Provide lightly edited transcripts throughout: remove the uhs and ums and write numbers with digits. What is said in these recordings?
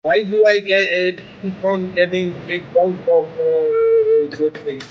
Why do I get it keep on getting big bump of good things?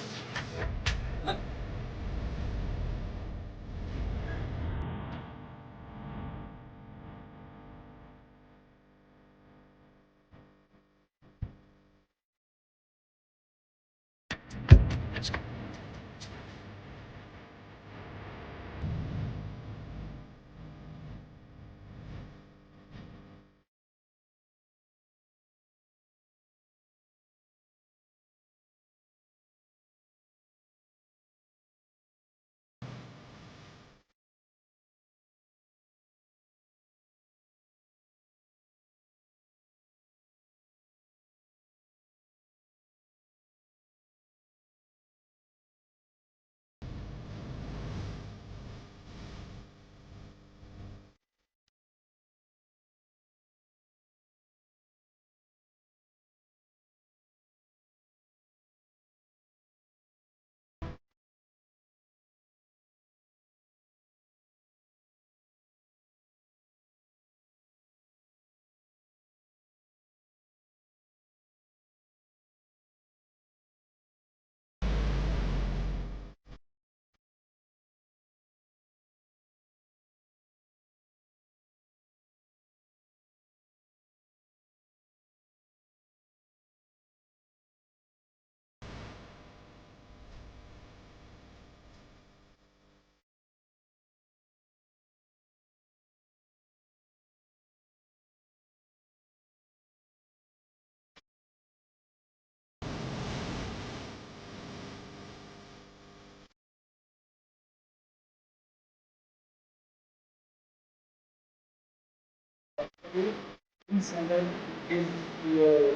And then give your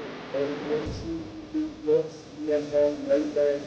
works and then welfare.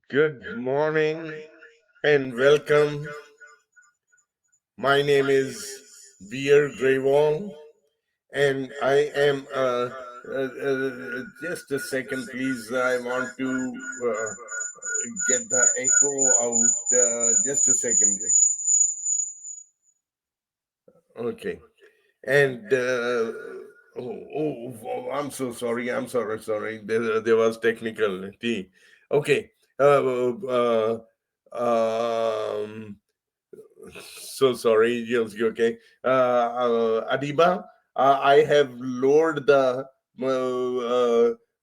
Good morning and welcome. My name is Beer Grewall, and I am just a second, please. I want to get the echo out. Just a second. Okay. And I'm so sorry. I'm sorry. There was technicality. Okay. Uh, um, so sorry, James. Okay. Adiba, I have lowered the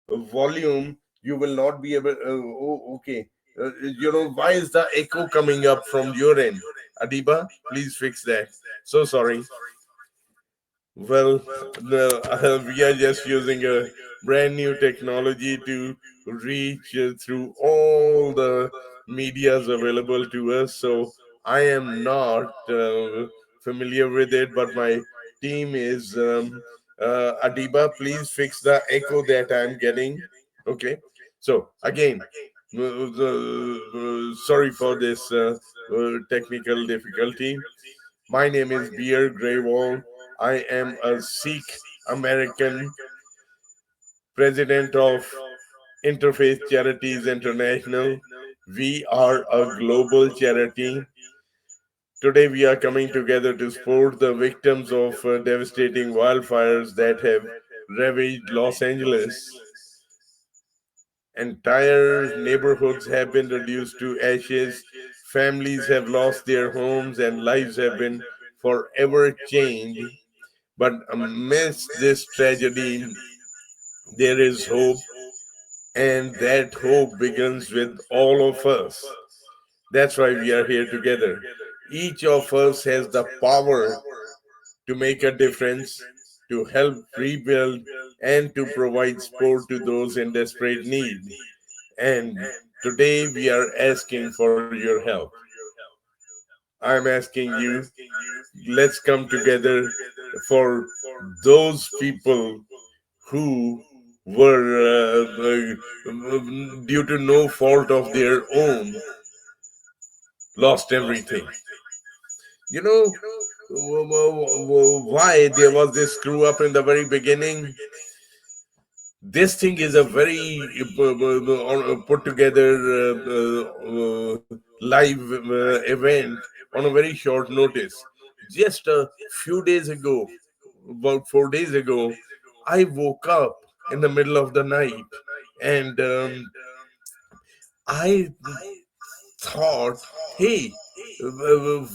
volume. You will not be able. Okay. Why is the echo coming up from your end? Adiba, please fix that. So sorry. Well, we are just using a brand new technology to reach through all the medias available to us. So I am not familiar with it, but my team is. Adiba, please fix the echo that I'm getting. Okay. So again, sorry for this technical difficulty. My name is Beer Greywall. I am a Sikh American, president of Interfaith Charities International. We are a global charity. Today, we are coming together to support the victims of devastating wildfires that have ravaged Los Angeles. Entire neighborhoods have been reduced to ashes. Families have lost their homes, and lives have been forever changed. But amidst this tragedy, there is hope, and that hope begins with all of us. That's why we are here together. Each of us has the power to make a difference. to help rebuild and to provide support to those in desperate need. And today we are asking for your help. I'm asking you, let's come together for those people who were, due to no fault of their own, lost everything. You know, why there was this screw up in the very beginning? This thing is a very put together live event on a very short notice. Just a few days ago, about 4 days ago, I woke up in the middle of the night, and I thought, hey,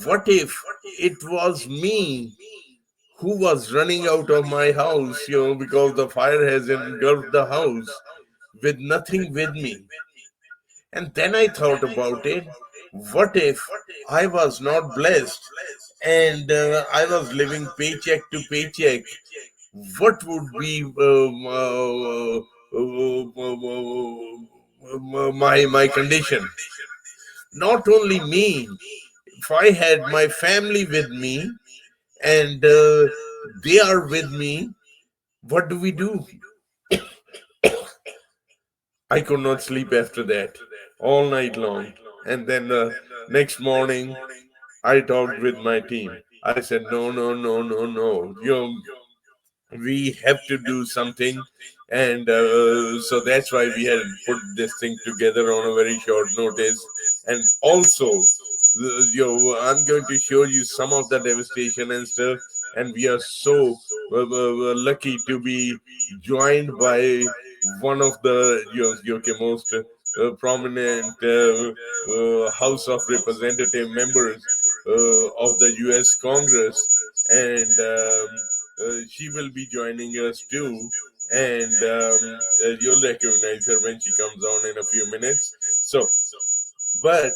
what if it was me who was running out of my house, because the fire has engulfed the house with nothing with me. And then I thought about it. What if I was not blessed and I was living paycheck to paycheck? What would be my condition? Not only me, if I had my family with me and they are with me, what do we do? I could not sleep after that all night long. And then next morning, I talked with my team. I said, no, no, no, no, no. We have to do something. And so that's why we had put this thing together on a very short notice. And also, I'm going to show you some of the devastation and stuff. And we are so lucky to be joined by one of the most prominent House of Representative members of the U.S. Congress, and she will be joining us too. And you'll recognize her when she comes on in a few minutes. So, but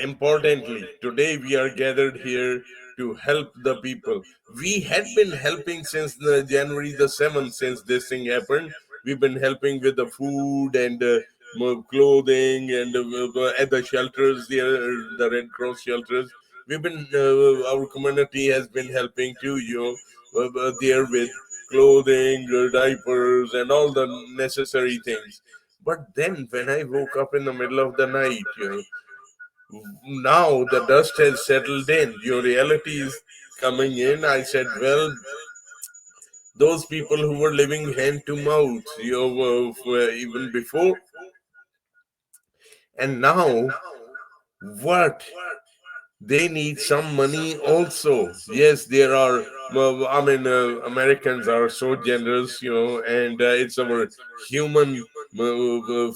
importantly, today we are gathered here to help the people. We had been helping since the January the 7th, since this thing happened. We've been helping with the food and clothing and at the shelters, the Red Cross shelters. We've been, our community has been helping too, there with clothing, diapers, and all the necessary things. But then when I woke up in the middle of the night, now the dust has settled in. Your reality is coming in. I said, well, those people who were living hand to mouth, even before, and now what? They need some money also. Yes, there are. Well, I mean, Americans are so generous, and it's our human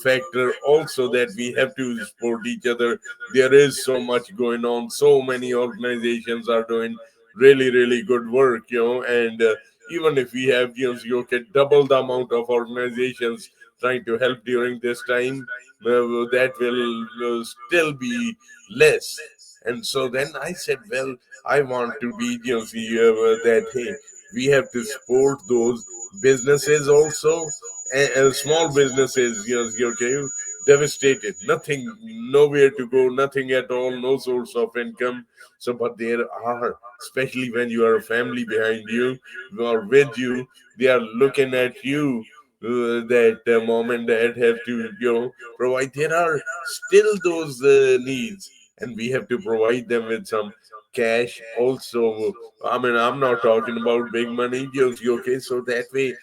factor also that we have to support each other. There is so much going on. So many organizations are doing really, really good work, and even if we have, you can double the amount of organizations trying to help during this time, that will still be less. And so then I said, well, I want to be, that, hey, we have to support those businesses also, and small businesses, okay, devastated, nothing, nowhere to go, nothing at all, no source of income. So, but there are, especially when you are a family behind you, who are with you, they are looking at you. That mom and dad have to, provide. There are still those needs, and we have to provide them with some cash also. I mean, I'm not talking about big money, okay, so that way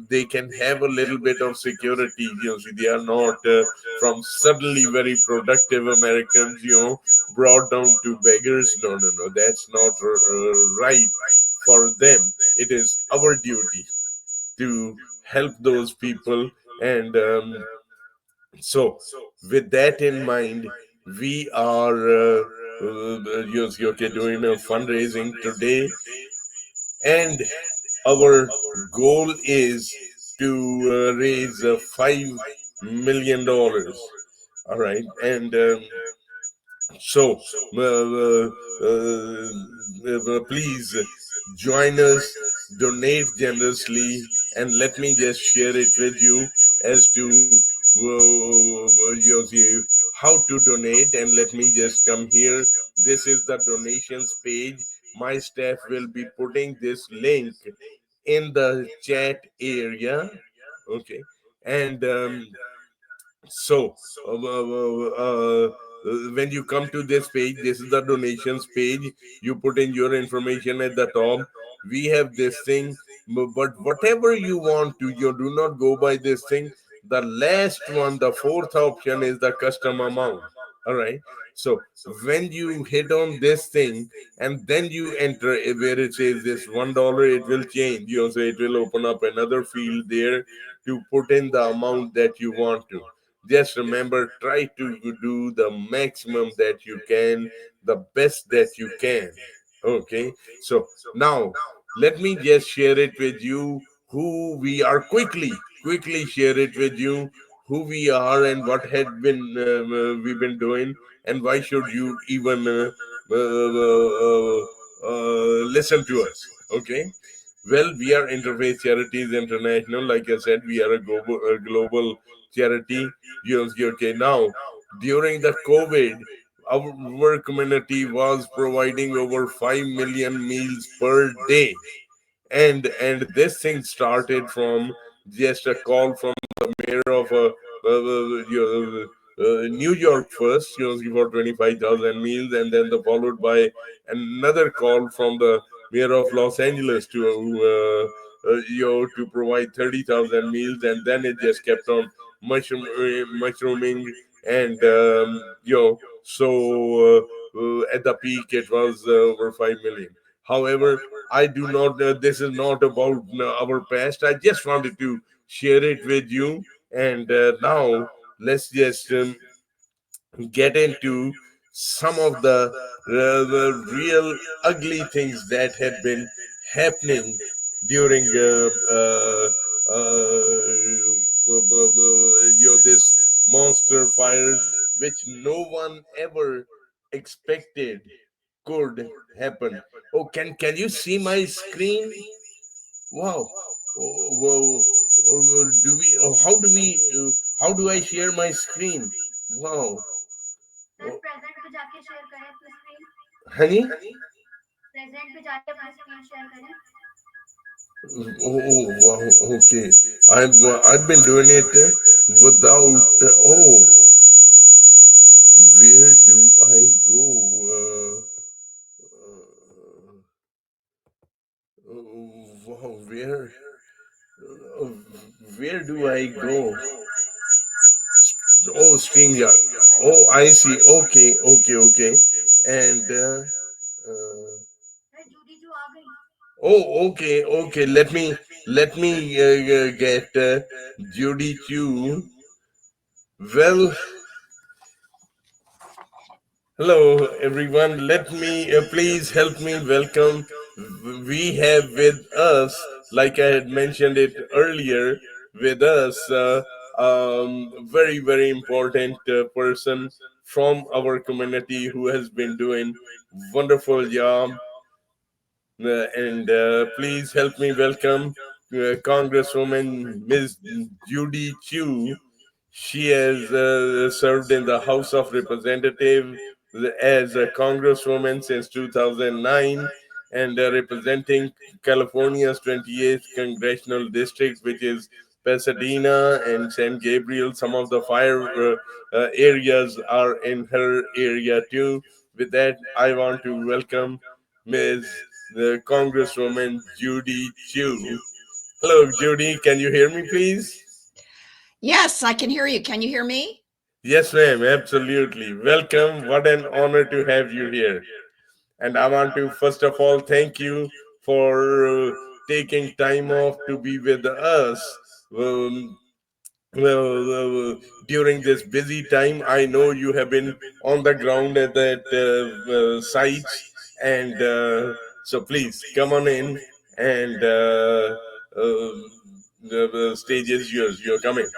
they can have a little bit of security. They are not from suddenly very productive Americans, brought down to beggars. No, no, no, that's not right for them. It is our duty to help those people. And so, with that in mind, we are okay, doing a fundraising today, and our goal is to raise $5 million. All right, and so please join us, donate generously, and let me just share it with you as to how to donate. And let me just come here. This is the donations page. My staff will be putting this link in the chat area. Okay, and so, uh, uh, uh, when you come to this page, this is the donations page. You put in your information at the top. We have this thing, but whatever you want to, you do not go by this thing. The last one, the fourth option is the custom amount. All right. So when you hit on this thing and then you enter where it says this $1, it will change. So it will open up another field there to put in the amount that you want to. Just remember, try to do the maximum that you can, the best that you can. Okay, so now let me just share it with you who we are. Quickly share it with you who we are and what had been we've been doing, and why should you even listen to us. Okay, well, we are Interfaith Charities International. Like I said, we are a global charity. Okay, now during the COVID, our community was providing over 5 million meals per day, and this thing started from just a call from the mayor of New York first, for 25,000 meals, and then followed by another call from the mayor of Los Angeles to to provide 30,000 meals, and then it just kept on mushrooming, and at the peak it was over 5 million. However, I do not, this is not about our past. I just wanted to share it with you. And now let's just get into some of the real ugly things that have been happening during this monster fires, which no one ever expected could happen. Oh, can you see my screen? Wow. Do we? Oh, how do we? How do I share my screen? Wow. Honey? Oh, wow. Okay. I've been doing it without. Where do I go? Wow. Uh, where do I go? Oh, StreamYard. Oh, I see. Okay. And okay. Let me get Judy Chu. Well, hello everyone. Let me please help me welcome. We have with us, like I had mentioned it earlier, with us very important person from our community who has been doing wonderful job. And please help me welcome Congresswoman Ms. Judy Chu. She has served in the House of Representatives as a Congresswoman since 2009, and representing California's 28th Congressional District, which is Pasadena and San Gabriel. Some of the fire areas are in her area too. With that, I want to welcome Ms. Congresswoman Judy Chu. Hello, Judy. Can you hear me, please? Yes, I can hear you. Can you hear me? Yes, ma'am. Absolutely. Welcome. What an honor to have you here. And I want to, first of all, thank you for taking time off to be with us. Um, During this busy time, I know you have been on the ground at that sites, and so please come on in, and the stage is yours. You're coming.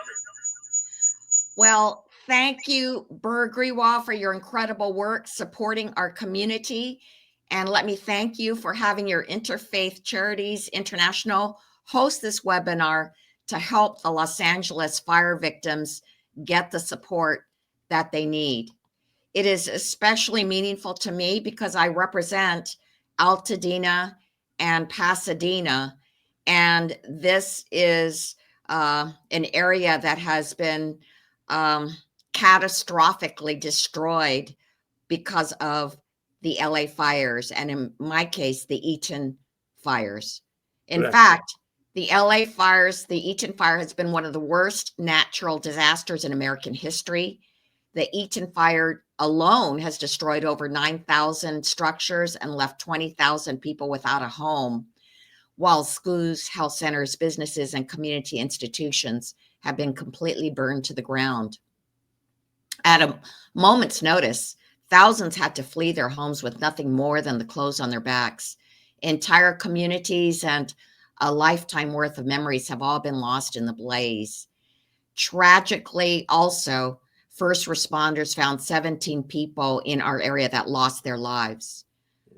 Well, thank you, Grewall, for your incredible work supporting our community And let me thank you for having your Interfaith Charities International host this webinar to help the Los Angeles fire victims get the support that they need. It is especially meaningful to me because I represent Altadena and Pasadena, and this is an area that has been catastrophically destroyed because of the LA fires, and in my case, the Eaton fires. In Right. fact, the LA fires, the Eaton fire has been one of the worst natural disasters in American history. The Eaton fire alone has destroyed over 9,000 structures and left 20,000 people without a home, while schools, health centers, businesses, and community institutions have been completely burned to the ground. At a moment's notice, thousands had to flee their homes with nothing more than the clothes on their backs. Entire communities and a lifetime worth of memories have all been lost in the blaze. Tragically, also, first responders found 17 people in our area that lost their lives.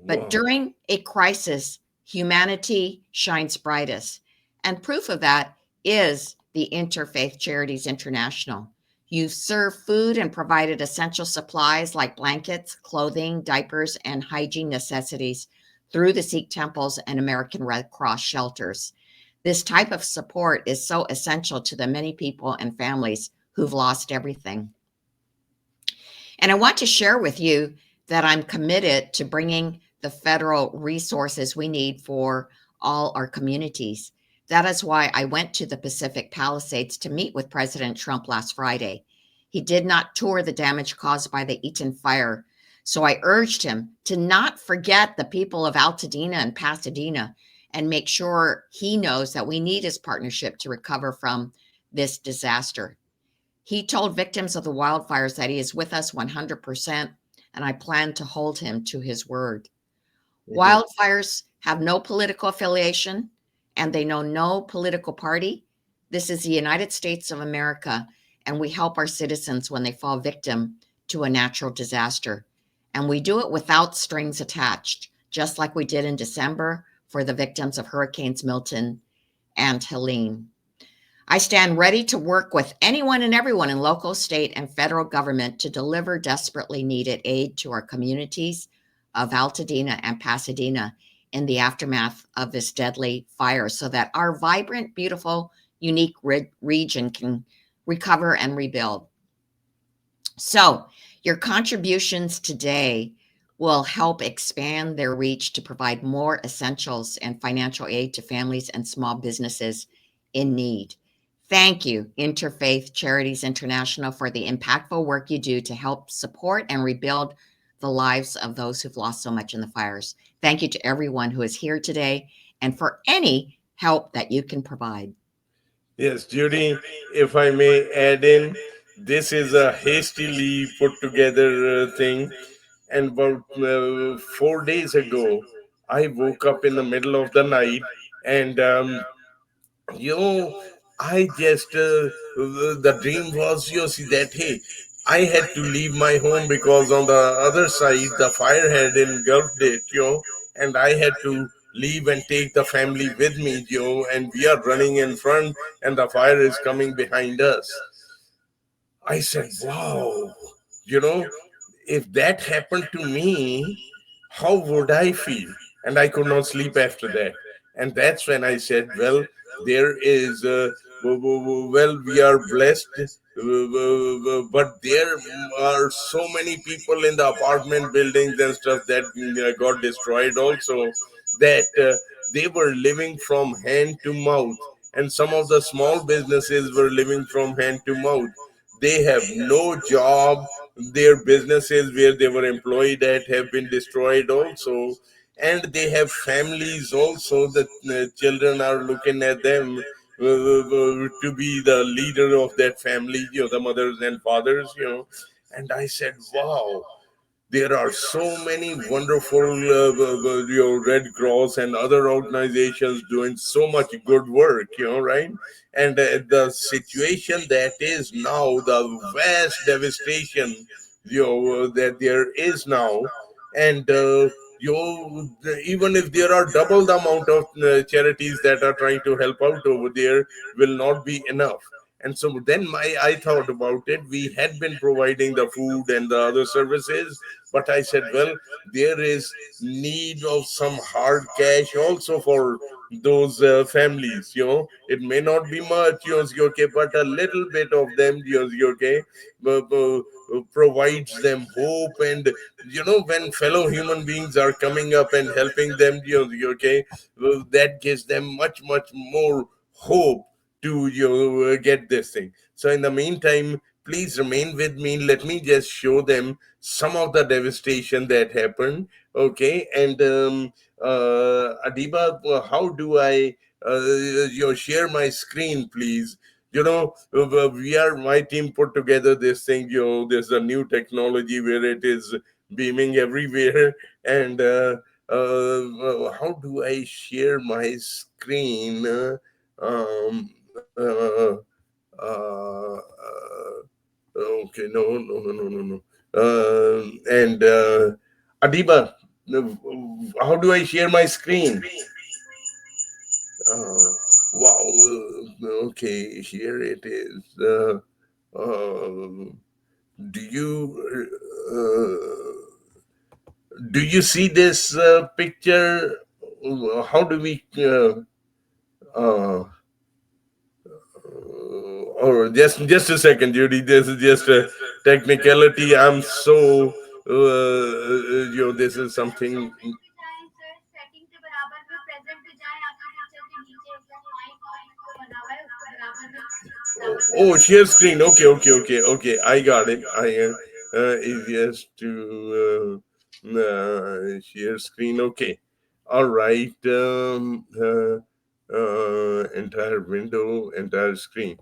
But Wow. during a crisis, humanity shines brightest. And proof of that is the Interfaith Charities International. You've served food and provided essential supplies like blankets, clothing, diapers, and hygiene necessities through the Sikh temples and American Red Cross shelters. This type of support is so essential to the many people and families who've lost everything. And I want to share with you that I'm committed to bringing the federal resources we need for all our communities. That is why I went to the Pacific Palisades to meet with President Trump last Friday. He did not tour the damage caused by the Eaton fire, so I urged him to not forget the people of Altadena and Pasadena and make sure he knows that we need his partnership to recover from this disaster. He told victims of the wildfires that he is with us 100%, and I plan to hold him to his word. Wildfires have no political affiliation, and they know no political party. This is the United States of America, and we help our citizens when they fall victim to a natural disaster. And we do it without strings attached, just like we did in December for the victims of Hurricanes Milton and Helene. I stand ready to work with anyone and everyone in local, state, and federal government to deliver desperately needed aid to our communities of Altadena and Pasadena in the aftermath of this deadly fire so that our vibrant, beautiful, unique region can recover and rebuild. So your contributions today will help expand their reach to provide more essentials and financial aid to families and small businesses in need. Thank you, Interfaith Charities International, for the impactful work you do to help support and rebuild the lives of those who've lost so much in the fires. Thank you to everyone who is here today and for any help that you can provide. Yes, Judy, if I may add in, this is a hastily put together thing. And about 4 days ago, I woke up in the middle of the night and you know, I just the dream was, you see, that hey, I had to leave my home because on the other side the fire had engulfed it, and I had to leave and take the family with me, and we are running in front and the fire is coming behind us. I said, wow, you know, if that happened to me, how would I feel? And I could not sleep after that. And that's when I said, well, there is, well, we are blessed, but there are so many people in the apartment buildings and stuff that got destroyed also, that they were living from hand to mouth. And some of the small businesses were living from hand to mouth. They have no job. Their businesses where they were employed at have been destroyed also, and they have families also. The children are looking at them to be the leader of that family, the mothers and fathers, and I said, wow, there are so many wonderful Red Cross and other organizations doing so much good work, right? And the situation that is now, the vast devastation, that there is now, and even if there are double the amount of charities that are trying to help out over there, will not be enough. And so then I thought about it. We had been providing the food and the other services, but I said, well, there is need of some hard cash also for those families. It may not be much, okay, but a little bit of them, okay, provides them hope. And when fellow human beings are coming up and helping them, okay, that gives them much more hope to get this thing. So in the meantime, please remain with me. Let me just show them some of the devastation that happened. Okay. And Adiba, how do I share my screen, please? My team put together this thing. There's a new technology where it is beaming everywhere. And how do I share my screen? Um, okay, no. And Adiba, how do I share my screen? Wow. Okay, here it is. Do you see this picture? How do we? Uh, or just a second, Judy. This is just a technicality. I'm so this is something. Oh, share screen. Okay. I got it. I is yes to share screen. Okay. All right. Entire window, entire screen.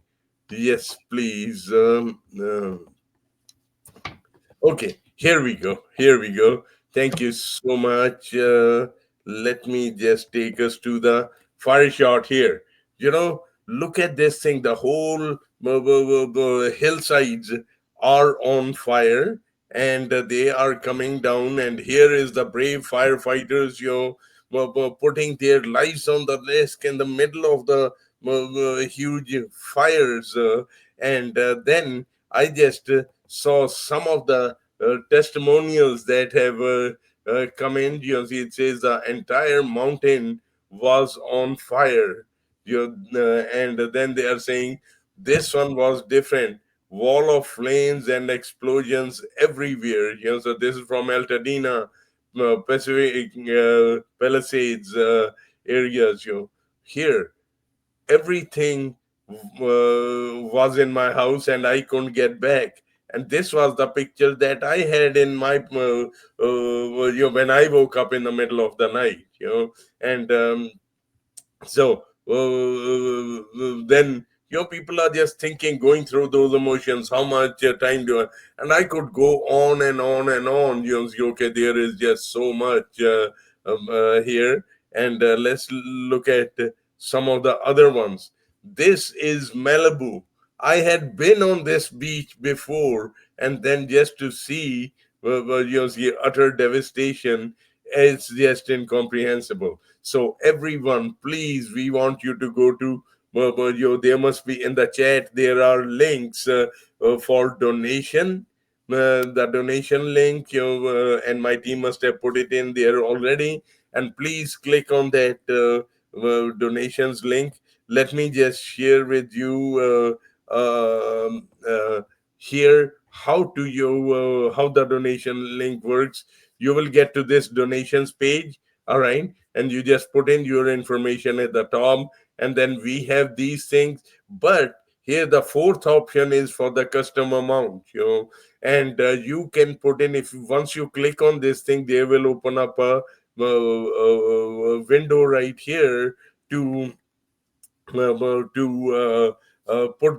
Yes, please. Okay, here we go. Thank you so much. Let me just take us to the fire shot here. Look at this thing. The whole hillsides are on fire, and they are coming down. And here is the brave firefighters, putting their lives on the risk in the middle of the huge fires. And then I just saw some of the testimonials that have come in. It says the entire mountain was on fire. And then they are saying this one was different. Wall of flames and explosions everywhere. So this is from Altadena, Pacific Palisades areas. Here everything was in my house and I couldn't get back. And this was the picture that I had in my when I woke up in the middle of the night. And so then people are just thinking, going through those emotions, how much time do I, and I could go on and on and on. Okay, there is just so much here. And let's look at some of the other ones. This is Malibu. I had been on this beach before, and then just to see the utter devastation, it's just incomprehensible. So everyone, please, we want you to go to there must be in the chat, there are links for donation. The donation link, and my team must have put it in there already. And please click on that donations link. Let me just share with you here how the donation link works. You will get to this donations page. All right, and you just put in your information at the top, and then we have these things. But here the fourth option is for the custom amount. And you can put in, if once you click on this thing, they will open up a window right here to put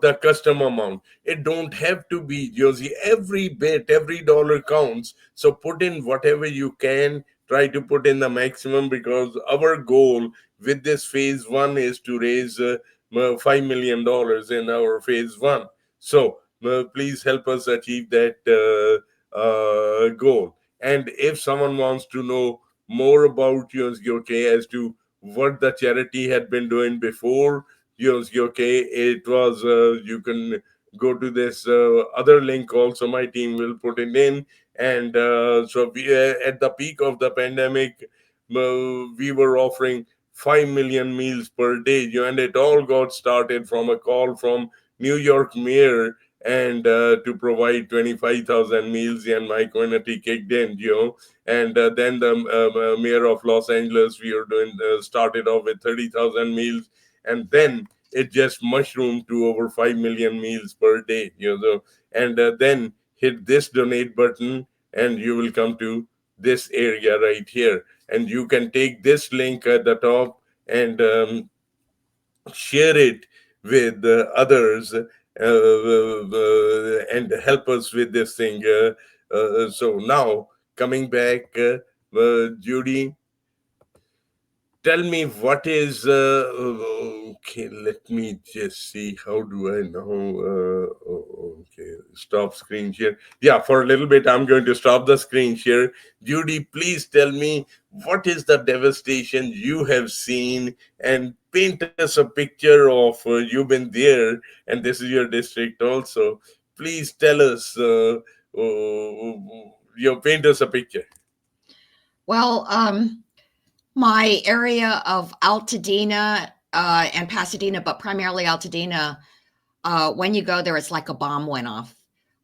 the custom amount. It don't have to be, Josie. Every bit, every dollar counts. So put in whatever you can. Try to put in the maximum, because our goal with this phase one is to raise $5 million in our phase one. So please help us achieve that goal. And if someone wants to know more about okay, as to what the charity had been doing before, okay, it was you can go to this other link also. My team will put it in. And so we, at the peak of the pandemic, we were offering 5 million meals per day, and it all got started from a call from New York mayor, and to provide 25,000 meals, and my community kicked in, and then the mayor of Los Angeles, we are doing started off with 30,000 meals, and then it just mushroomed to over 5 million meals per day, and then hit this donate button, and you will come to this area right here, and you can take this link at the top and share it with others, and help us with this thing. So now, coming back, Judy, tell me what is okay, let me just see, how do I know? Okay, stop screen share. Yeah, for a little bit I'm going to stop the screen share. Judy, please tell me, what is the devastation you have seen, and paint us a picture of you've been there, and this is your district also. Please tell us, paint us a picture. Well, my area of Altadena and Pasadena, but primarily Altadena, when you go there, it's like a bomb went off.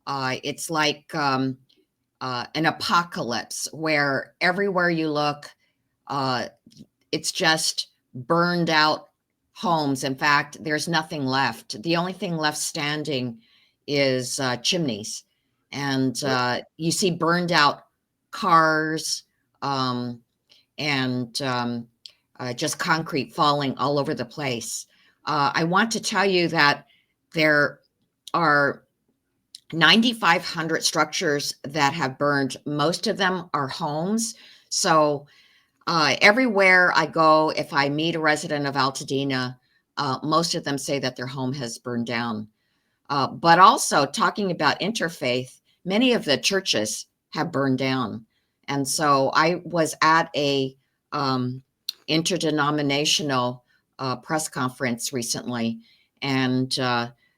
It's like an apocalypse where everywhere you look, it's just burned out homes. In fact, there's nothing left. The only thing left standing is chimneys. And you see burned out cars, and just concrete falling all over the place. I want to tell you that there are 9,500 structures that have burned. Most of them are homes. So everywhere I go, if I meet a resident of Altadena, most of them say that their home has burned down. But also, talking about interfaith, many of the churches have burned down. And so I was at a interdenominational press conference recently, and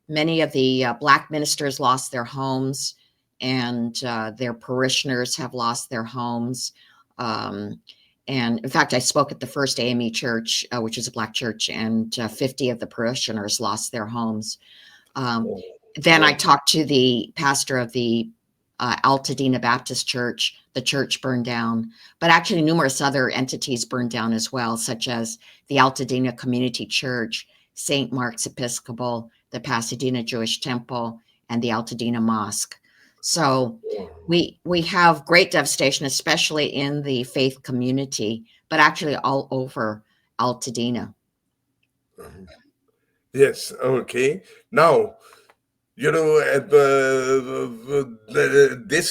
many of the Black ministers lost their homes, and their parishioners have lost their homes. And in fact, I spoke at the First AME Church, which is a Black church, and 50 of the parishioners lost their homes. Then I talked to the pastor of the Altadena Baptist Church. The church burned down, but actually numerous other entities burned down as well, such as the Altadena Community Church, St. Mark's Episcopal, the Pasadena Jewish Temple, and the Altadena Mosque. So we have great devastation, especially in the faith community, but actually all over Altadena. Yes, okay. Now, this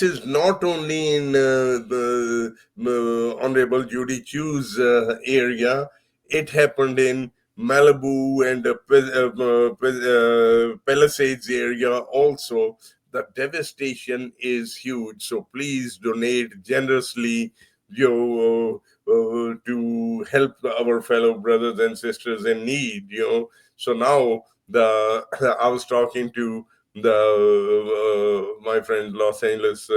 is not only in Honorable Judy Chu's area. It happened in Malibu and Palisades area also. The devastation is huge. So please donate generously, to help our fellow brothers and sisters in need. So now I was talking to my friend Los Angeles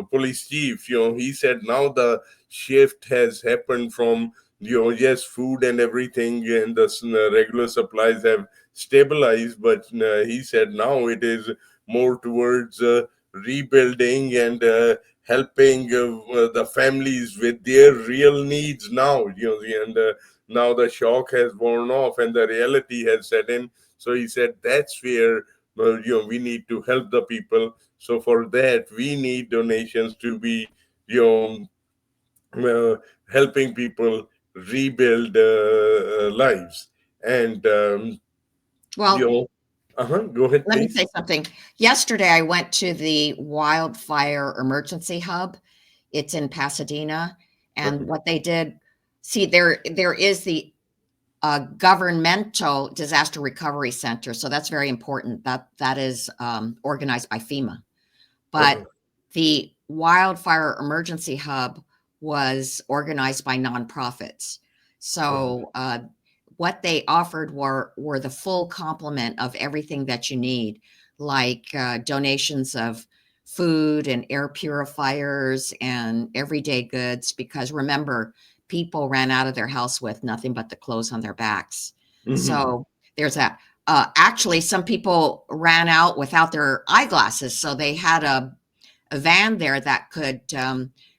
police chief. He said now the shift has happened from yes, food and everything and the regular supplies have stabilized, but he said now it is more towards rebuilding and helping the families with their real needs now. And now the shock has worn off and the reality has set in. So he said that's where we need to help the people. So for that we need donations to be helping people rebuild lives. And Well, go ahead, let me please. say something. Yesterday, I went to the Wildfire Emergency Hub. It's in Pasadena, and what they did, see, there is the Governmental Disaster Recovery Center, so that's very important. That is organized by FEMA. But the Wildfire Emergency Hub was organized by nonprofits. So what they offered were the full complement of everything that you need, like donations of food and air purifiers and everyday goods, because remember, people ran out of their house with nothing but the clothes on their backs. So there's that. Actually, some people ran out without their eyeglasses, so they had a van there that could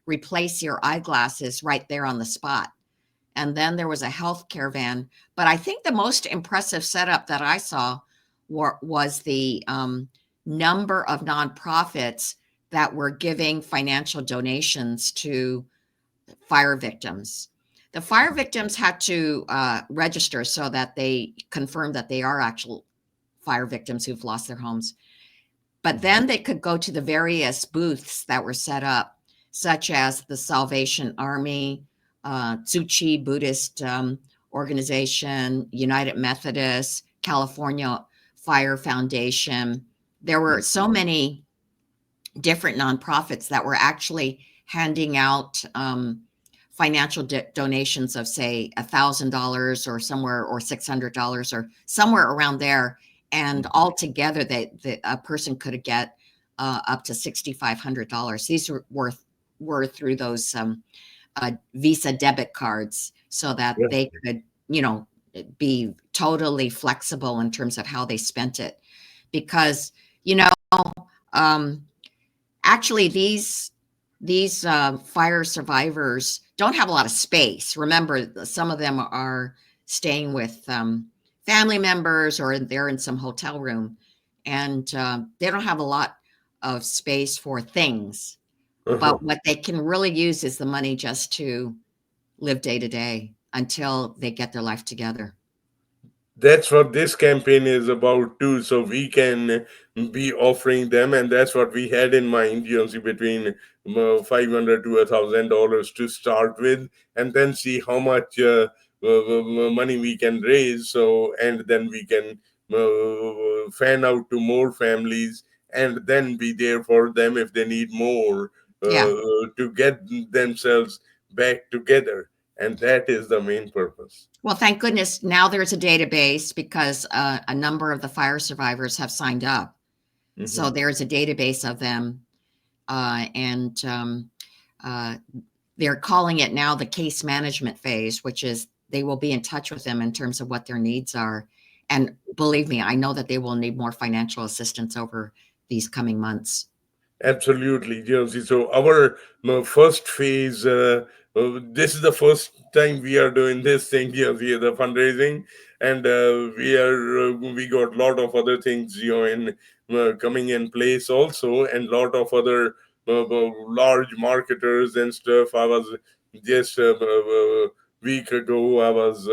replace your eyeglasses right there on the spot. And then there was a healthcare van. But I think the most impressive setup that I saw was the number of nonprofits that were giving financial donations to fire victims. The fire victims had to register so that they confirm that they are actual fire victims who've lost their homes. But then they could go to the various booths that were set up, such as the Salvation Army, Tzu Buddhist organization, United Methodist, California Fire Foundation. There were so many different nonprofits that were actually handing out financial donations of, say, $1,000 or somewhere, or $600 or somewhere around there. And altogether, a person could get up to $6,500. These were through those Visa debit cards, so that they could, be totally flexible in terms of how they spent it. Because, actually, these fire survivors don't have a lot of space. Remember, some of them are staying with family members, or they're in some hotel room, and they don't have a lot of space for things. But what they can really use is the money just to live day to day until they get their life together. That's what this campaign is about too. So we can be offering them, and that's what we had in mind. See, between $500 to $1,000 to start with, and then see how much money we can raise. So, and then we can fan out to more families, and then be there for them if they need more to get themselves back together. And that is the main purpose. Well, thank goodness now there's a database, because a number of the fire survivors have signed up. So there's a database of them, and they're calling it now the case management phase, which is they will be in touch with them in terms of what their needs are. And believe me, I know that they will need more financial assistance over these coming months. Absolutely. So our first phase, this is the first time we are doing this thing, the fundraising, and we got a lot of other things, in coming in place also, and a lot of other large marketers and stuff. I was just a week ago, I was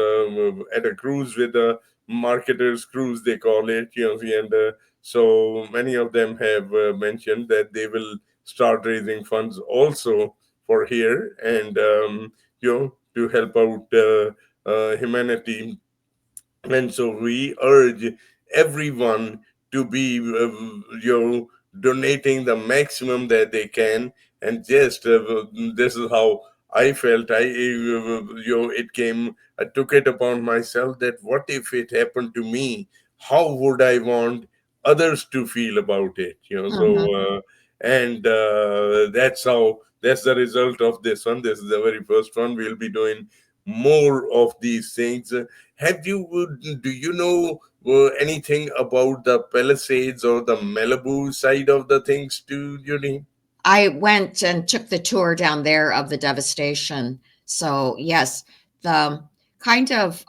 at a cruise with the marketers cruise, they call it, and so many of them have mentioned that they will start raising funds also for here, and to help out humanity. And so we urge everyone to be donating the maximum that they can. And just this is how I felt. I took it upon myself that what if it happened to me? How would I want others to feel about it? So and that's the result of this one. This is the very first one. We'll be doing more of these things. Do you know anything about the Palisades or the Malibu side of the things too, Judy? I went and took the tour down there of the devastation. So yes, the kind of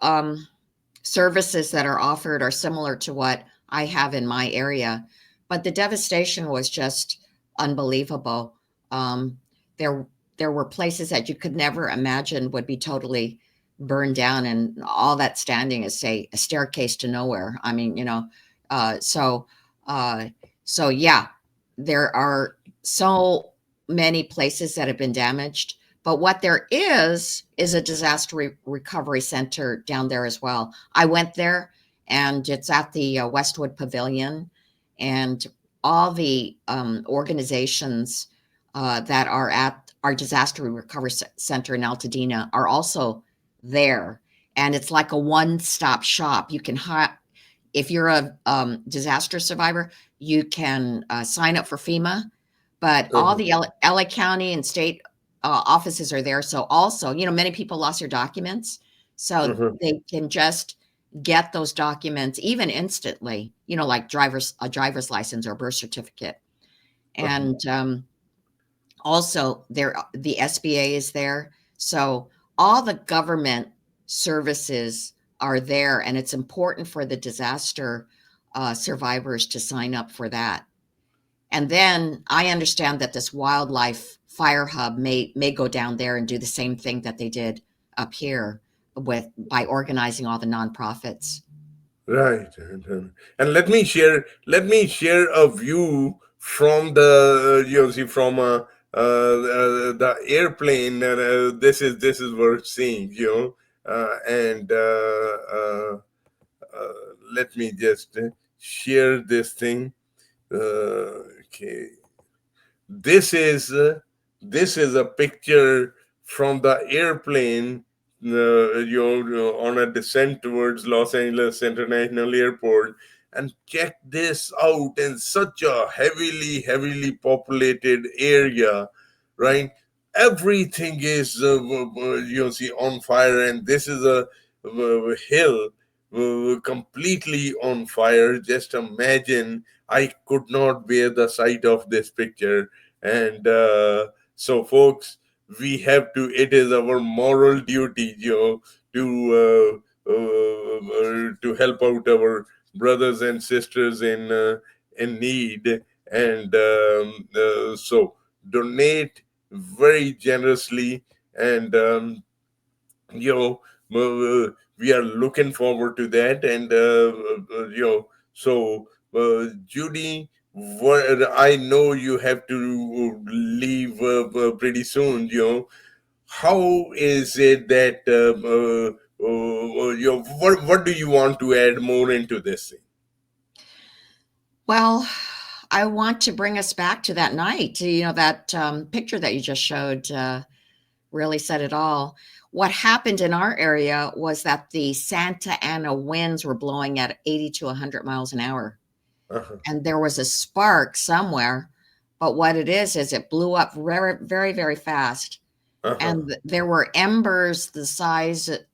services that are offered are similar to what I have in my area, but the devastation was just unbelievable. There were places that you could never imagine would be totally burned down, and all that standing is, say, a staircase to nowhere. I mean, so yeah, there are so many places that have been damaged. But what there is a disaster recovery center down there as well. I went there, and it's at the Westwood Pavilion, and all the organizations that are our disaster recovery center in Altadena are also there. And it's like a one-stop shop. You can if you're a disaster survivor, you can sign up for FEMA, but all the LA County and state offices are there. So also, many people lost their documents, so they can just get those documents even instantly, like a driver's license or birth certificate. And also the SBA is there. So all the government services are there, and it's important for the disaster survivors to sign up for that. And then I understand that this Wildfire Hub may go down there and do the same thing that they did up here by organizing all the nonprofits. Right. And let me share a view from the from the airplane. This is worth seeing, and let me just share this thing. Okay, this is a picture from the airplane, on a descent towards Los Angeles International Airport. And check this out, in such a heavily populated area, right? Everything is on fire, and this is a hill completely on fire. Just imagine. I could not bear the sight of this picture. And so, folks, we have to, it is our moral duty, to help out our brothers and sisters in need. And so donate very generously. And we are looking forward to that. And so Judy, I know you have to leave pretty soon. How is it that what do you want to add more into this thing? Well, I want to bring us back to that night. That picture that you just showed really said it all. What happened in our area was that the Santa Ana winds were blowing at 80 to 100 miles an hour. And there was a spark somewhere, but what it is it blew up very, very, very fast. And there were embers the size of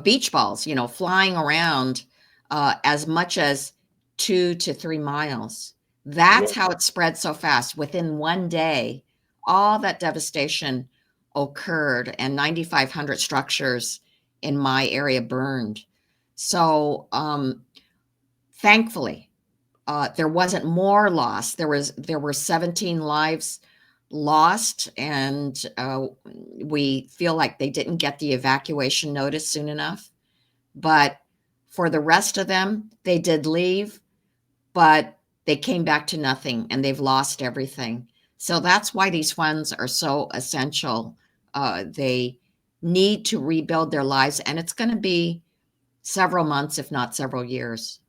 beach balls, flying around as much as 2 to 3 miles. That's how it spread so fast. Within one day, all that devastation occurred, and 9,500 structures in my area burned. So thankfully, there wasn't more loss. There were 17 lives lost, and we feel like they didn't get the evacuation notice soon enough. But for the rest of them, they did leave, but they came back to nothing, and they've lost everything. So that's why these funds are so essential. They need to rebuild their lives, and it's going to be several months, if not several years.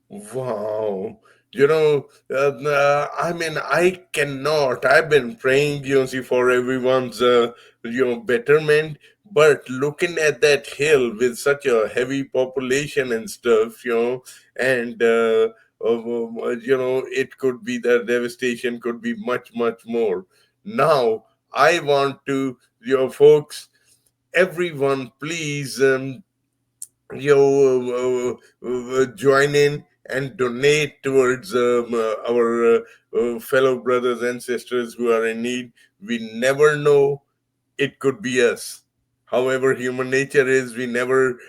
Wow. I mean, I've been praying, for everyone's, betterment, but looking at that hill with such a heavy population and stuff, and, it could be, the devastation could be much, much more. Now, I want to, folks, everyone, please, join in and donate towards our fellow brothers and sisters who are in need. We never know, it could be us. However, human nature is, we never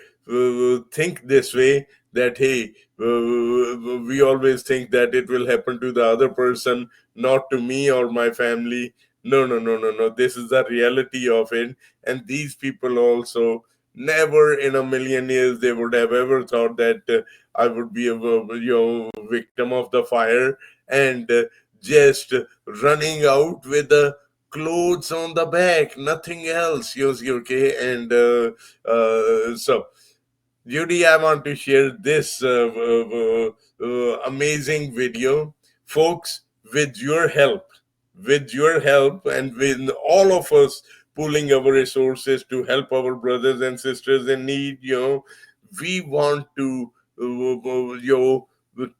think this way, that hey, we always think that it will happen to the other person, not to me or my family. No. This is the reality of it. And these people also, never in a million years they would have ever thought that I would be a victim of the fire, and just running out with the clothes on the back, nothing else. Okay. And so, Judy, I want to share this amazing video. Folks, with your help, and with all of us pooling our resources to help our brothers and sisters in need, we want to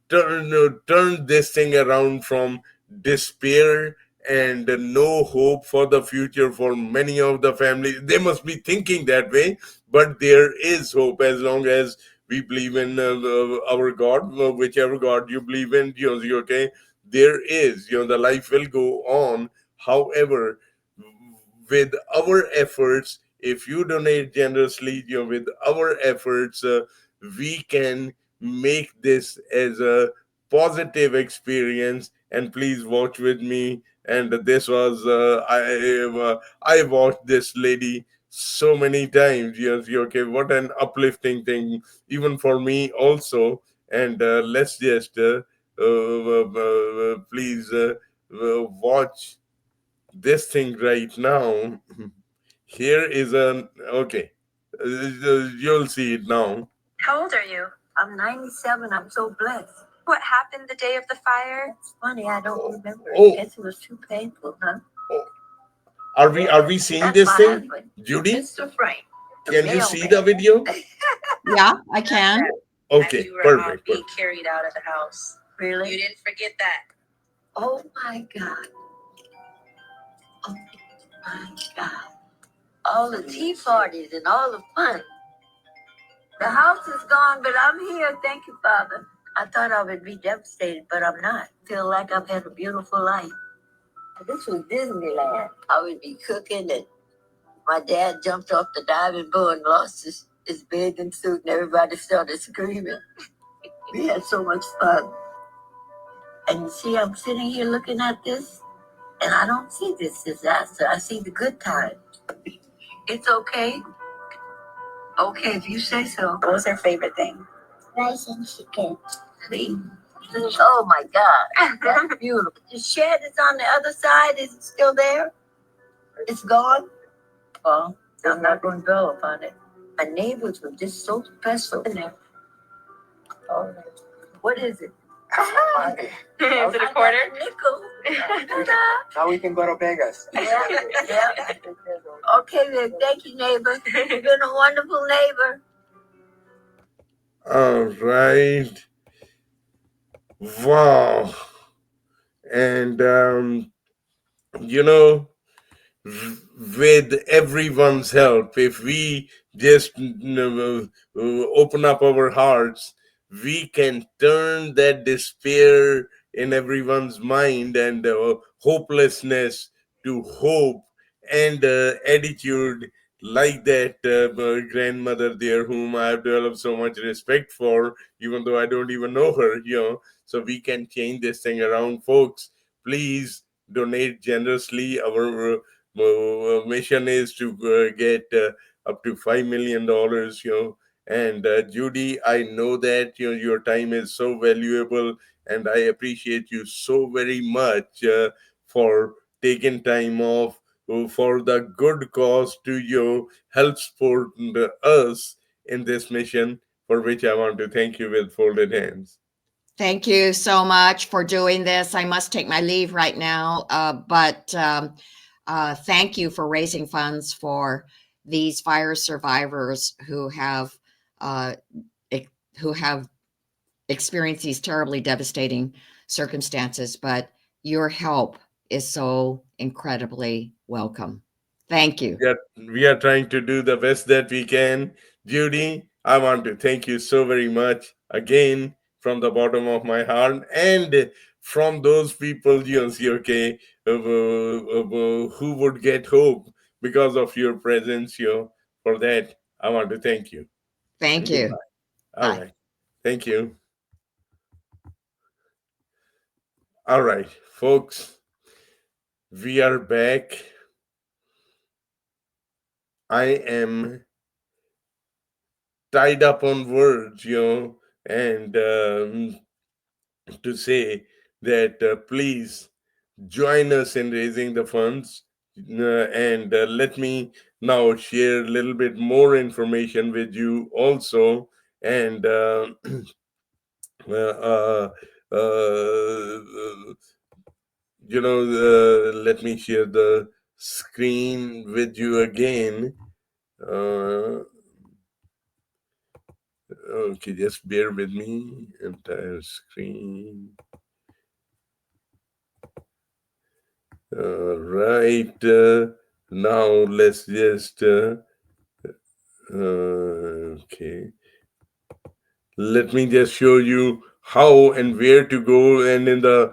turn this thing around from despair and no hope for the future for many of the families. They must be thinking that way, but there is hope as long as we believe in our God, whichever God you believe in. Okay, there is, the life will go on. However, with our efforts, if you donate generously, with our efforts, we can make this as a positive experience. And please watch with me. And this was I watched this lady so many times. Yes, okay, what an uplifting thing, even for me also. And let's just please watch this thing right now. Here is an okay. You'll see it now. How old are you? I'm 97. I'm so blessed. What happened the day of the fire? It's funny, I don't remember. Oh. I guess it was too painful, huh? Oh. Are we seeing That's this my thing, husband, Judy? Mr. Frank. Can you see the video? Yeah, I can. Okay, You were perfect. being carried out of the house. Really? You didn't forget that. Oh my God. Oh my God. All the tea parties and all the fun. The house is gone, but I'm here. Thank you, Father. I thought I would be devastated, but I'm not. Feel like I've had a beautiful life. This was Disneyland. I would be cooking, and my dad jumped off the diving board and lost his bathing suit, and everybody started screaming. We had so much fun. And you see, I'm sitting here looking at this, and I don't see this disaster. I see the good times. It's okay. Okay, if you say so. What was her favorite thing? Rice and chicken. See? Oh my God, that's beautiful. The shed is on the other side. Is it still there? It's gone? Well, I'm not going to go upon it. My neighbors were just so special in there. Oh, what is it? Is it a quarter? Nickel. Now we can go to Vegas. Yeah, yeah. Okay, then. Thank you, neighbor. You've been a wonderful neighbor. All right. Wow. And you know, with everyone's help, if we just open up our hearts, we can turn that despair in everyone's mind and hopelessness to hope, and attitude like that grandmother there, whom I have developed so much respect for, even though I don't even know her. So we can change this thing around, folks. Please donate generously. Our mission is to get up to $5 million. And Judy, I know that your time is so valuable, and I appreciate you so very much for taking time off for the good cause to help support us in this mission, for which I want to thank you with folded hands. Thank you so much for doing this. I must take my leave right now, but thank you for raising funds for these fire survivors who have experienced these terribly devastating circumstances. But your help is so incredibly welcome. Thank you. We are trying to do the best that we can. Judy, I want to thank you so very much again from the bottom of my heart, and from those people, okay, who would get hope because of your presence. For that, I want to thank you. Thank you. Goodbye. All right. Thank you. All right, folks, we are back. I am tied up on words, and to say that please join us in raising the funds. And let me now share a little bit more information with you also. And uh, uh, let me share the screen with you again. Okay, just bear with me. Entire screen. Right. Now let's just okay. Let me just show you how and where to go. And in the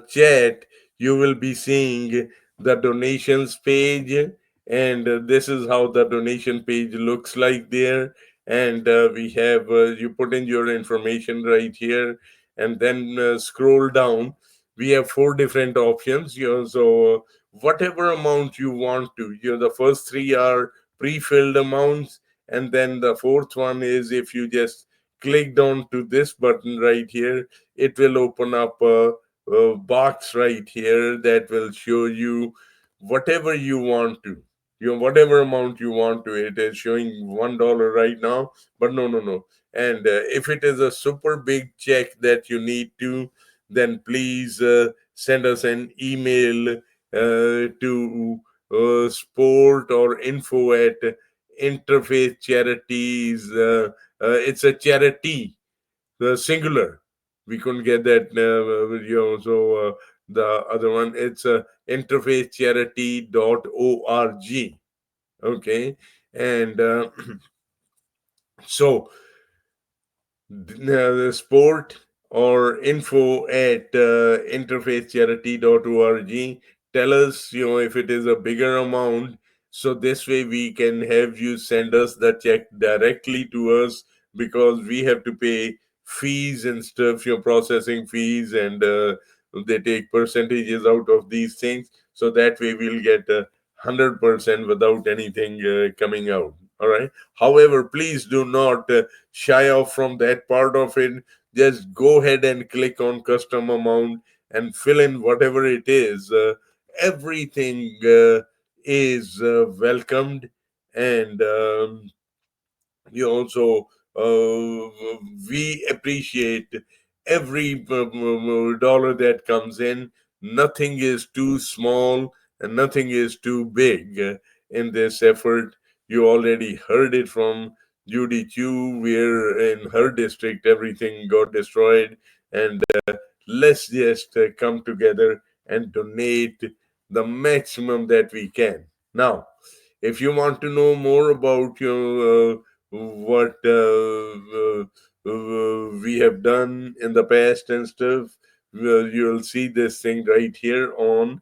chat, you will be seeing the donations page, and this is how the donation page looks like there. And we have you put in your information right here, and then scroll down. We have 4 different options. So whatever amount you want to. The first 3 are pre-filled amounts, and then the fourth one is if you just clicked on to this button right here, it will open up a box right here that will show you whatever you want to, whatever amount you want to. It is showing $1 right now, but no. And if it is a super big check that you need to, then please send us an email to sport or info at Interfaith Charities. It's a charity, the singular. We couldn't get that, so the other one, it's interfaithcharity.org. Okay. And so the sport or info at interfaithcharity.org. Tell us, if it is a bigger amount, so this way we can have you send us the check directly to us, because we have to pay fees and stuff, your processing fees, and they take percentages out of these things. So that way we'll get 100% without anything coming out. All right. However, please do not shy off from that part of it. Just go ahead and click on custom amount and fill in whatever it is. Everything is welcomed, and you also we appreciate every dollar that comes in. Nothing is too small and nothing is too big in this effort. You already heard it from Judy Chu, where in her district everything got destroyed. And let's just come together and donate the maximum that we can. Now, if you want to know more about what we have done in the past and stuff, you'll see this thing right here on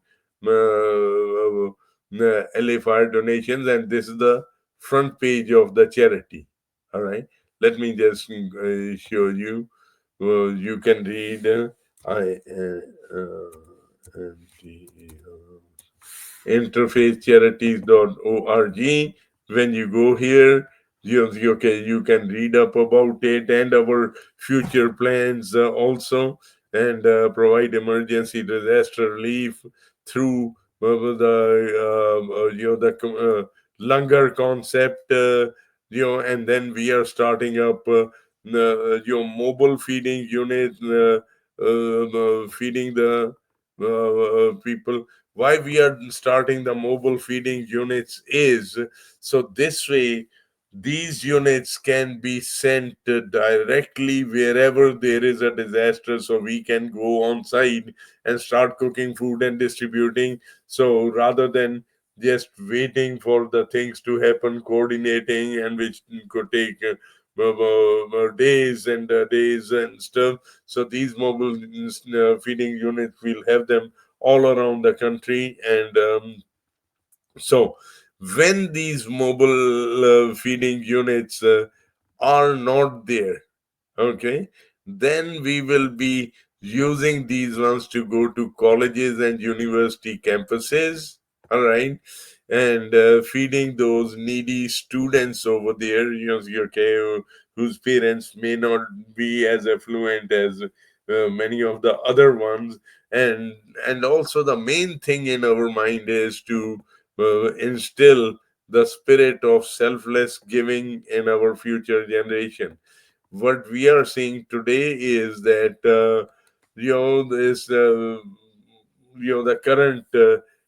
LA Fire donations, and this is the front page of the charity. All right, let me just show you. You can read I interfaithcharities.org. When you go here, you can read up about it and our future plans also, and provide emergency disaster relief through the langar concept, and then we are starting up your mobile feeding unit, feeding the people. Why we are starting the mobile feeding units is so this way these units can be sent directly wherever there is a disaster, so we can go on site and start cooking food and distributing. So rather than just waiting for the things to happen, coordinating, and which could take days and days and stuff, so these mobile feeding units, we'll have them all around the country. And so when these mobile feeding units are not there, okay, then we will be using these ones to go to colleges and university campuses. All right. And feeding those needy students over there, okay, whose parents may not be as affluent as many of the other ones. And also the main thing in our mind is to instill the spirit of selfless giving in our future generation. What we are seeing today is that this the current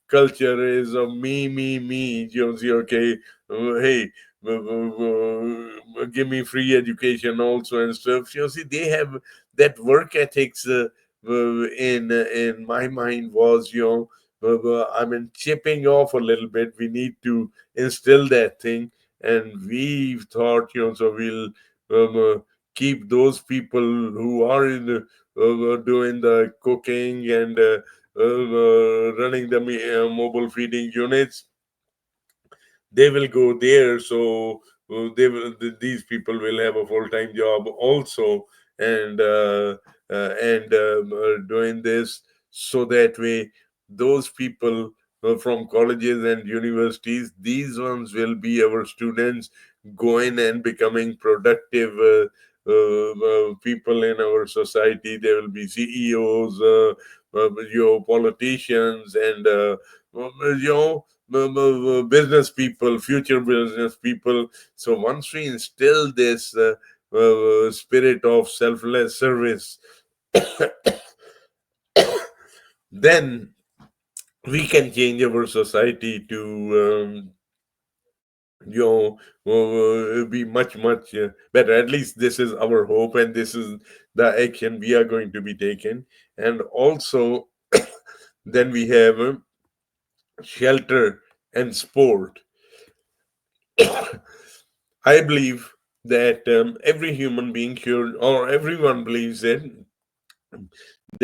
culture is of me, okay, hey, give me free education also and stuff. See, they have that work ethics in my mind was, I mean, chipping off a little bit. We need to instill that thing, and we thought, so we'll keep those people who are in doing the cooking and running the mobile feeding units. They will go there, so these people will have a full-time job also, and doing this, so that way those people from colleges and universities, these ones will be our students, going and becoming productive people in our society. There will be CEOs, politicians, and you know business people, future business people. So once we instill this spirit of selfless service, then we can change our society to be much better. At least this is our hope, and this is the action we are going to be taking. And also, then we have shelter and sport. I believe that every human being should, or everyone believes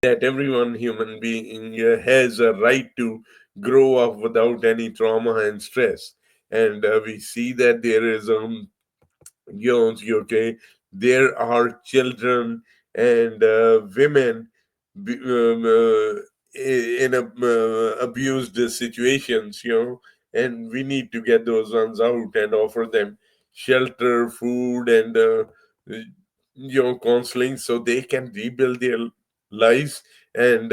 that everyone human being has a right to grow up without any trauma and stress. And we see that there is okay, there are children and women in abused situations, and we need to get those ones out and offer them shelter, food, and counseling, so they can rebuild their lives. And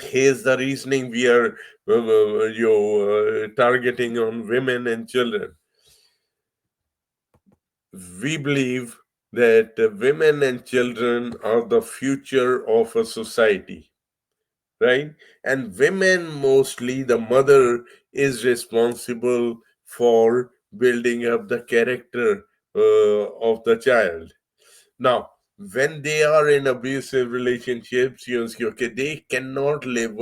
here's the reasoning we are targeting on women and children. We believe that women and children are the future of a society, right? And women, mostly the mother, is responsible for building up the character of the child. Now, when they are in abusive relationships, okay, they cannot live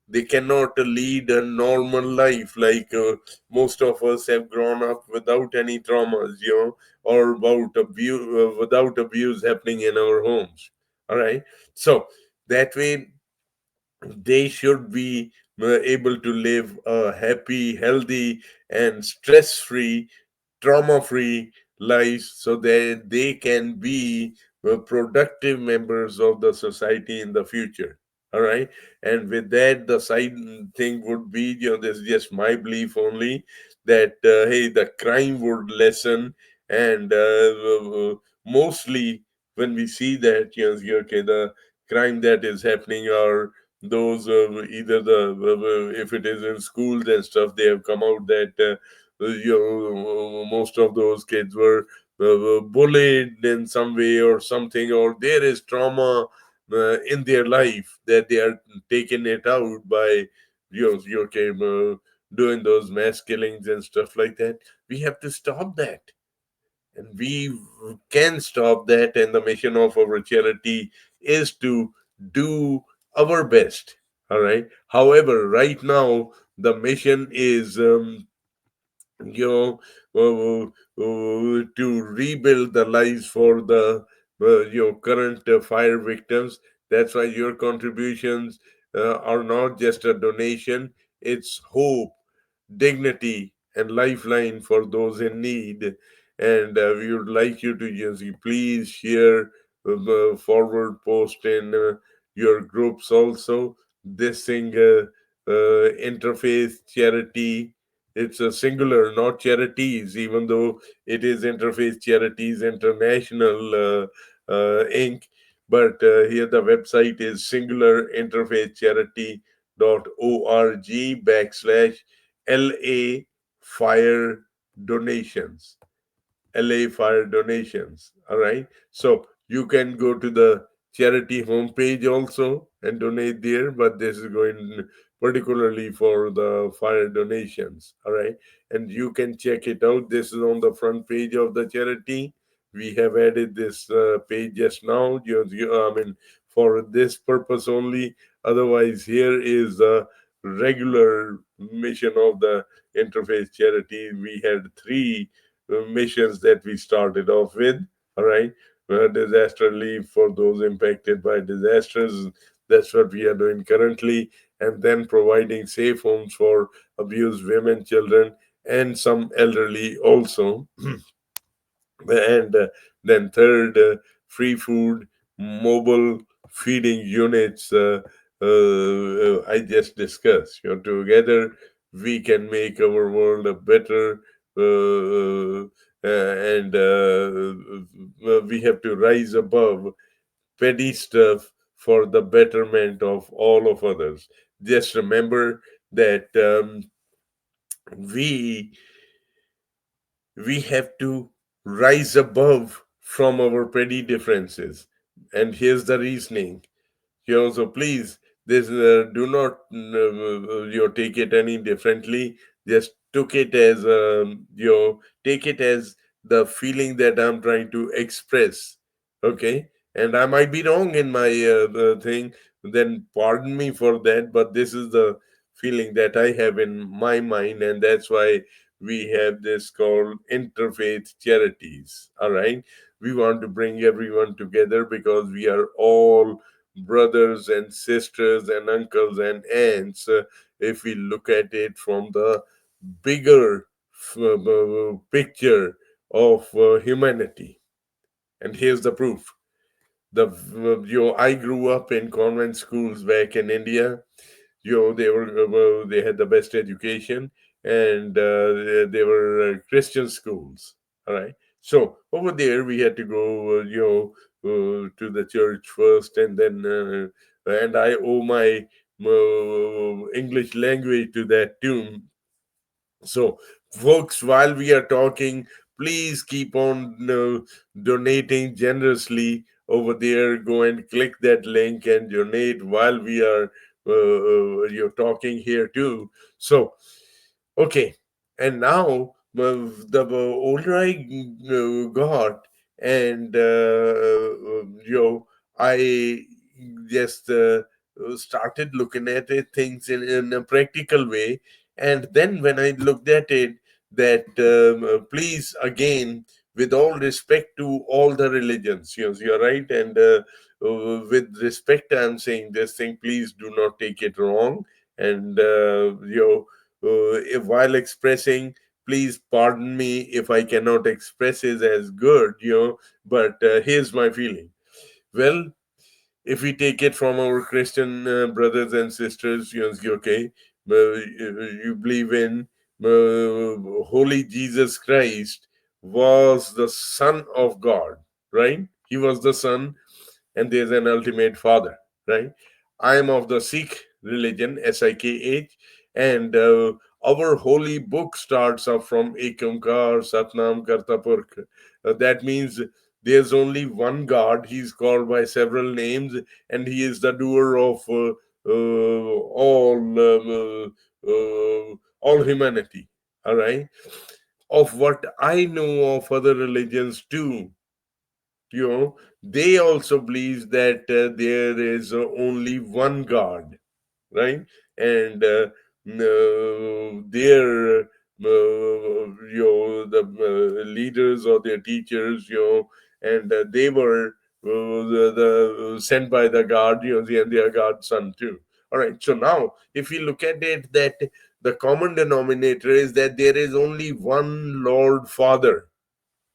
they cannot lead a normal life, like most of us have grown up without any traumas, or without abuse happening in our homes. All right, so that way they should be able to live a happy, healthy, and stress-free, trauma-free lives, so that they can be productive members of the society in the future. All right. And with that, the side thing would be, this is just my belief only, that hey, the crime would lessen. And mostly when we see that, okay, the crime that is happening are those either if it is in schools and stuff, they have come out that most of those kids were bullied in some way or something, or there is trauma in their life that they are taking it out by okay, doing those mass killings and stuff like that. We have to stop that, and we can stop that. And the mission of our charity is to do our best. All right. However, right now the mission is you know to rebuild the lives for the current fire victims. That's why your contributions are not just a donation, it's hope, dignity, and lifeline for those in need. And we would like you to just please share the forward post in your groups also. This thing, Interfaith Charity, it's a singular, not charities, even though it is Interfaith Charities International Inc. But here the website is singular, interfaithcharity.org /LA fire donations. LA fire donations. All right. So you can go to the charity homepage also and donate there, but this is going particularly for the fire donations. All right. And you can check it out. This is on the front page of the charity. We have added this page just now. I mean, for this purpose only. Otherwise, here is the regular mission of the Interfaith Charity. We had three missions that we started off with. All right. Disaster relief for those impacted by disasters. That's what we are doing currently. And then providing safe homes for abused women, children, and some elderly also. And then third, free food, mobile feeding units. I just discussed. Together we can make our world a better. And we have to rise above petty stuff for the betterment of all of others. Just remember that we we have to rise above from our petty differences. And here's the reasoning. So please, this do not take it any differently. Just took it as take it as the feeling that I'm trying to express. Okay, and I might be wrong in my thing. Then pardon me for that. But this is the feeling that I have in my mind, and that's why we have this called Interfaith Charities. All right, we want to bring everyone together because we are all brothers and sisters and uncles and aunts, if we look at it from the bigger picture of humanity. And here's the proof. I grew up in convent schools back in India. They had the best education, and they were Christian schools. All right. So over there we had to go, to the church first, and then and I owe my English language to that too. So, folks, while we are talking, please keep on donating generously over there. Go and click that link and donate while we are you're talking here too. So, okay, and now the older I got, and I just started looking at it, things in a practical way. And then when I looked at it, that please, again, with all respect to all the religions, yes, you're right, and with respect, I'm saying this thing. Please do not take it wrong, and if while expressing, please pardon me if I cannot express it as good, but here's my feeling. Well, if we take it from our Christian brothers and sisters, okay, you believe in Holy Jesus Christ was the Son of God, right? He was the Son, and there's an ultimate Father, right? I am of the Sikh religion, Sikh, and our holy book starts off from Ek Onkar Satnam Kartapurk. That means there's only one God. He's called by several names, and he is the doer of all humanity. All right. Of what I know of other religions too, they also believe that there is only one God, right? And their the leaders or their teachers, and they were the sent by the God, and they are God's son too. All right. So now, if we look at it, that the common denominator is that there is only one Lord Father,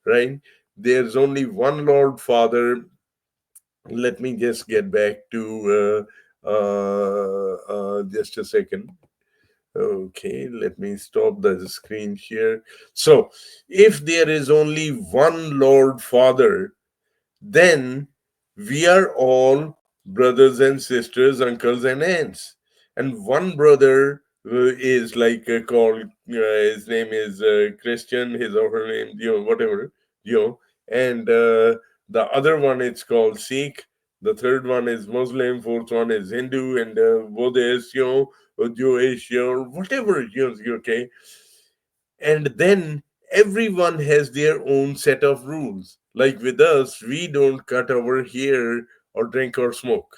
right? There's only one Lord Father. Let me just get back to just a second. Okay, let me stop the screen here. So, if there is only one Lord Father, then we are all brothers and sisters, uncles and aunts. And one brother is like called, his name is Christian, his or her name, whatever, and the other one it's called Sikh, the third one is Muslim, fourth one is Hindu, and Buddhist, or Jewish, or whatever, okay. And then everyone has their own set of rules. Like with us, we don't cut our hair or drink or smoke.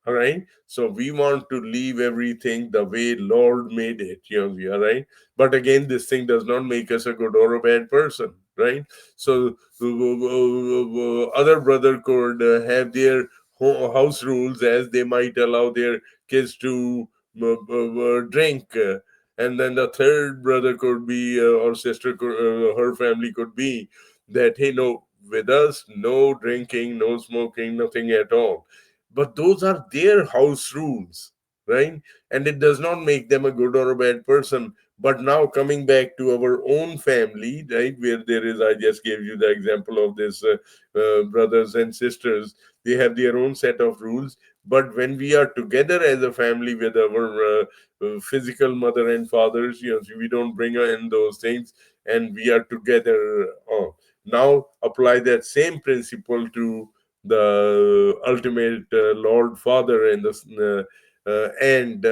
All right. So we want to leave everything the way Lord made it, all right. But again, this thing does not make us a good or a bad person, right? So other brother could have their house rules, as they might allow their kids to drink. And then the third brother could be, or sister could, her family could be that, hey, no, with us, no drinking, no smoking, nothing at all. But those are their house rules, right? And it does not make them a good or a bad person. But now coming back to our own family, right, where there is, I just gave you the example of this brothers and sisters, they have their own set of rules. But when we are together as a family with our physical mother and fathers, we don't bring in those things, and we are together. Now apply that same principle to the ultimate Lord Father and the and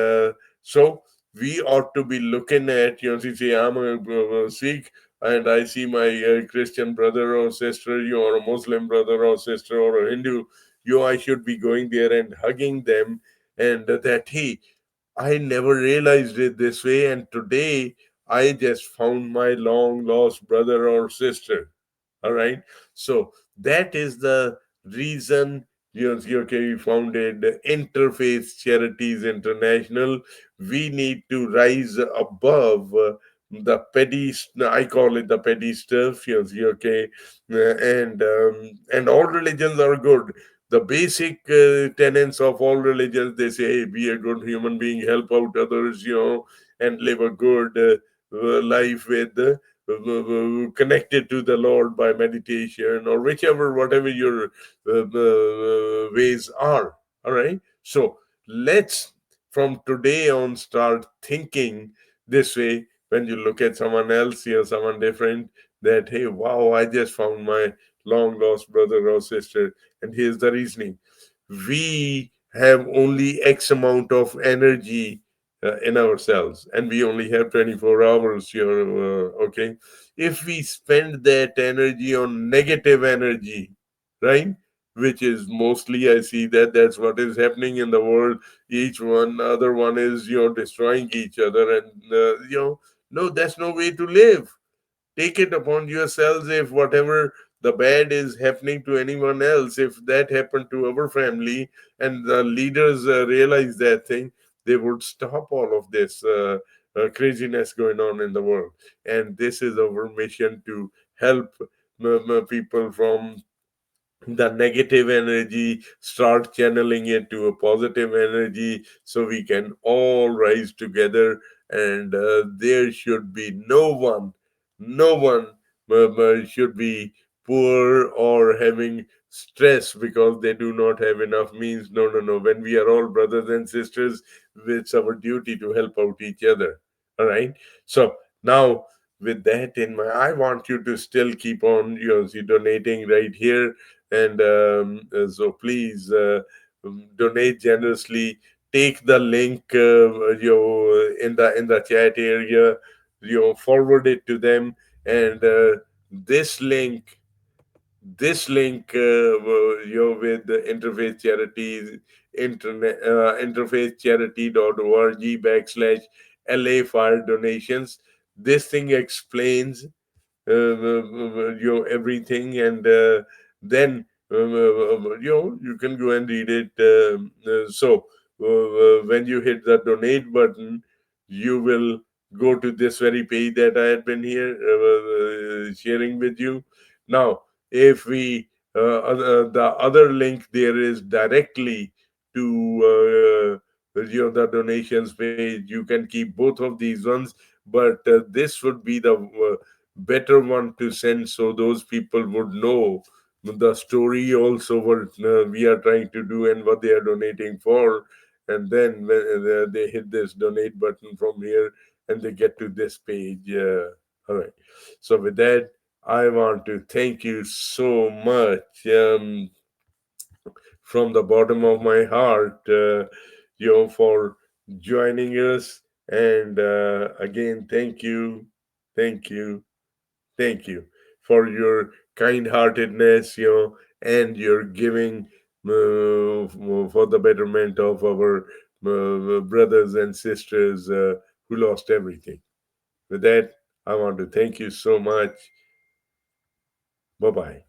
so we ought to be looking at, you say, I'm a Sikh, and I see my Christian brother or sister, or a Muslim brother or sister, or a Hindu, I should be going there and hugging them, and that, hey, I never realized it this way, and today I just found my long lost brother or sister. All right. So that is the reason okay, we founded Interfaith Charities International. We need to rise above the petty, I call it the petty stuff, okay, and all religions are good. The basic tenets of all religions, they say, hey, be a good human being, help out others, and live a good life with connected to the Lord by meditation, or whichever, whatever your ways are. All right. So let's from today on start thinking this way when you look at someone else, someone different, that, hey, wow, I just found my long lost brother or sister. And here's the reasoning: we have only X amount of energy in ourselves, and we only have 24 hours here. Okay, if we spend that energy on negative energy, right, which is mostly, I see that that's what is happening in the world. Each one other one is destroying each other, and no, that's no way to live. Take it upon yourselves, if whatever the bad is happening to anyone else, if that happened to our family, and the leaders realize that thing, they would stop all of this craziness going on in the world. And this is our mission, to help people from the negative energy, start channeling it to a positive energy, so we can all rise together. And there should be no one should be poor or having stress because they do not have enough means. No, no, no. When we are all brothers and sisters, it's our duty to help out each other. All right. So now, with that in mind, I want you to still keep on donating right here. And so please donate generously. Take the link in the chat area, forward it to them. And this link with the Interfaith Charities, interfaithcharity.org/LA fire donations. This thing explains everything, and then you can go and read it. So when you hit the donate button, you will go to this very page that I had been here sharing with you. Now, if we the other link there is directly to the donations page. You can keep both of these ones, but this would be the better one to send, so those people would know the story also, what we are trying to do and what they are donating for. And then when they hit this donate button from here, and they get to this page. All right. So with that, I want to thank you so much from the bottom of my heart, for joining us. And again, thank you, thank you, thank you for your kind-heartedness, and your giving for the betterment of our brothers and sisters who lost everything. With that, I want to thank you so much. Bye-bye.